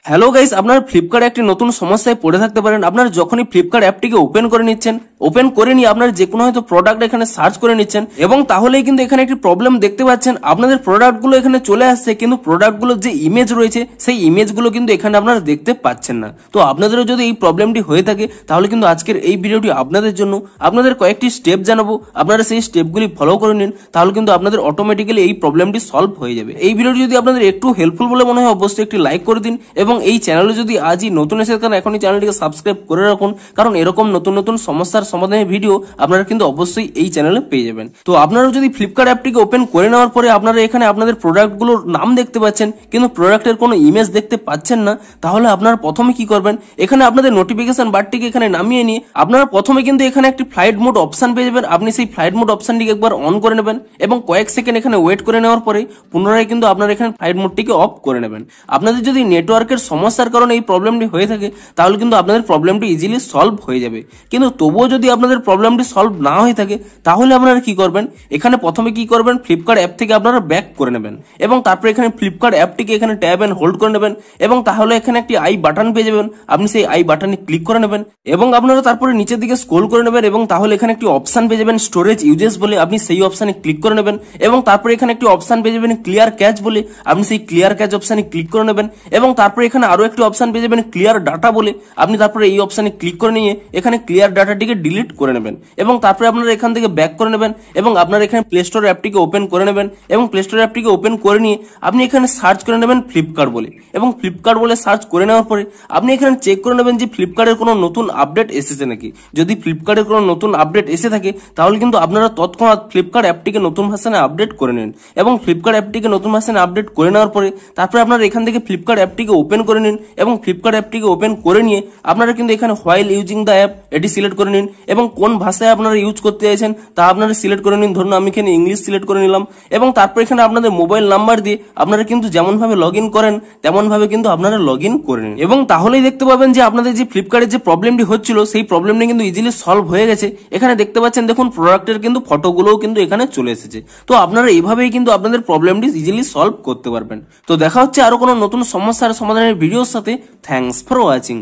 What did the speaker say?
Hello guys, আপনারা ফ্লিপকার্টে একটি নতুন সমস্যায় পড়ে থাকতে পারেন। আপনারা যখনই ফ্লিপকার্ট অ্যাপটিকে ওপেন করে নিচ্ছেন, ওপেন করে নিয়ে আপনারা যে কোনো হয়তো প্রোডাক্ট এখানে সার্চ করে নিচ্ছেন এবং তাহলেই কিন্তু এখানে একটি প্রবলেম দেখতে পাচ্ছেন। আপনাদের প্রোডাক্টগুলো এখানে চলে আসছে, কিন্তু প্রোডাক্টগুলোর যে ইমেজ রয়েছে সেই ইমেজগুলো কিন্তু এখানে আপনারা দেখতে পাচ্ছেন না। তো আপনাদেরও যদি এই প্রবলেমটি হয়ে থাকে তাহলে কিন্তু আজকের এই ভিডিওটি আপনাদের জন্য। আপনাদের কয়েকটি স্টেপ জানাবো, আপনারা সেই স্টেপগুলি ফলো করে নিন, তাহলে কিন্তু আপনাদের অটোমেটিক্যালি এই প্রবলেমটি সলভ হয়ে যাবে। এই ভিডিওটি যদি আপনাদের একটু হেল্পফুল বলে মনে হয় অবশ্যই একটি লাইক করে দিন এবং এই চ্যানেলে যদি আজই নতুন এসে থাকেন এখনই চ্যানেলটিকে সাবস্ক্রাইব করে রাখুন, কারণ এরকম নতুন নতুন সমস্যার সমাধানের ভিডিও আপনারা কিন্তু অবশ্যই এই চ্যানেলে পেয়ে যাবেন। তো আপনারা যদি ফ্লিপকার্ট অ্যাপটিকে ওপেন করে নেওয়ার পরে আপনারা এখানে আপনাদের প্রোডাক্টগুলোর নাম দেখতে পাচ্ছেন কিন্তু প্রোডাক্টের কোনো ইমেজ দেখতে পাচ্ছেন না, তাহলে আপনারা প্রথমে কি করবেন, এখানে আপনাদের নোটিফিকেশন বারটিকে এখানে নামিয়ে নিয়ে আপনারা প্রথমে কিন্তু এখানে একটি ফ্লাইট মোড অপশন পেয়ে যাবেন। আপনি সেই ফ্লাইট মোড অপশনটিকে একবার অন করে নেবেন এবং কয়েক সেকেন্ড এখানে ওয়েট করে নেওয়ার পরে পুনরায় কিন্তু আপনারা এখানে ফ্লাইট মোডটিকে অফ করে নেবেন। আপনাদের যদি নেটওয়ার্কের সমস্যার কারণে এই প্রবলেমটি হয়ে থাকে তাহলে কিন্তু আপনাদের প্রবলেমটি ইজিলি সলভ হয়ে যাবে। কিন্তু তবুও যদি আপনাদের প্রবলেমটি সলভ না হয়ে থাকে তাহলে আপনারা কি করবেন, এখানে প্রথমে কি করবেন, ফ্লিপকার্ট অ্যাপ থেকে আপনারা ব্যাক করে নেবেন এবং তারপরে এখানে ফ্লিপকার্ট অ্যাপটিকে এখানে ট্যাব এন্ড হোল্ড করে নেবেন এবং তাহলে এখানে একটি আই বাটন পেয়ে যাবেন। আপনি সেই আই বাটনে ক্লিক করে নেবেন এবং আপনারা তারপরে নিচের দিকে স্ক্রল করে নেবেন এবং তাহলে এখানে একটি অপশন পেয়ে যাবেন স্টোরেজ ইউজেস বলে, আপনি সেই অপশনে ক্লিক করে নেবেন এবং তারপরে এখানে একটি অপশন পেয়ে যাবেন ক্লিয়ার ক্যাচ বলে, আপনি সেই ক্লিয়ার ক্যাচ অপশনে ক্লিক করে নেবেন এবং তারপরে এখানে আরো একটি অপশন পেয়ে যাবেন ক্লিয়ার ডাটা বলে, আপনি তারপরে এই অপশনে ক্লিক করে নিয়ে এখানে ক্লিয়ার ডাটাটিকে ডিলিট করে নেবেন এবং তারপরে আপনারা এখান থেকে ব্যাক করে নেবেন এবং আপনারা এখানে প্লে স্টোর অ্যাপটিকে ওপেন করে নেবেন এবং প্লে স্টোর অ্যাপটিকে ওপেন করে নিয়ে আপনি এখানে সার্চ করে নেবেন ফ্লিপকার্ট বলে এবং ফ্লিপকার্ট বলে সার্চ করে নেওয়ার পরে আপনি এখানে চেক করে নেবেন যে ফ্লিপকার্টের কোনো নতুন আপডেট এসেছে নাকি। যদি ফ্লিপকার্টের কোনো নতুন আপডেট এসে থাকে তাহলে কিন্তু আপনারা তৎক্ষণাৎ ফ্লিপকার্ট অ্যাপটিকে নতুন ভার্সনে আপডেট করে নিন এবং ফ্লিপকার্ট অ্যাপটিকে নতুন ভার্সনে আপডেট করে নেওয়ার পরে তারপরে আপনারা এখান থেকে ফ্লিপকার্ট অ্যাপটিকে ওপেন করে নিন এবং ফ্লিপকার্ট অ্যাপটিকে ওপেন করে নিয়ে আপনারা কিন্তু এখানে হোয়াইল ইউজিং দ্য অ্যাপ এটি সিলেক্ট করে নিন এবং কোন ভাষায় আপনারা ইউজ করতে চাইছেন তা আপনারা সিলেক্ট করে নিন। ধরুন আমি এখানে ইংলিশ সিলেক্ট করে নিলাম এবং তারপর এখানে আপনাদের মোবাইল নাম্বার দিয়ে আপনারা কিন্তু যেমন ভাবে লগ ইন করেন তেমন ভাবে কিন্তু আপনারা লগ ইন করে নিন এবং তাহলেই দেখতে পাবেন যে আপনাদের যে ফ্লিপকার্টের যে প্রবলেমটি হচ্ছিল সেই প্রবলেমটি কিন্তু ইজিলি সলভ হয়ে গেছে। এখানে দেখতে পাচ্ছেন দেখুন প্রোডাক্টের কিন্তু ফটোগুলোও কিন্তু এখানে চলে এসেছে। তো আপনারা এইভাবেই কিন্তু আপনাদের প্রবলেমটি ইজিলি সলভ করতে পারবেন। তো দেখা হচ্ছে আরো কোনো নতুন সমস্যার সমাধানের ভিডিওর সাথে। Thanks for watching.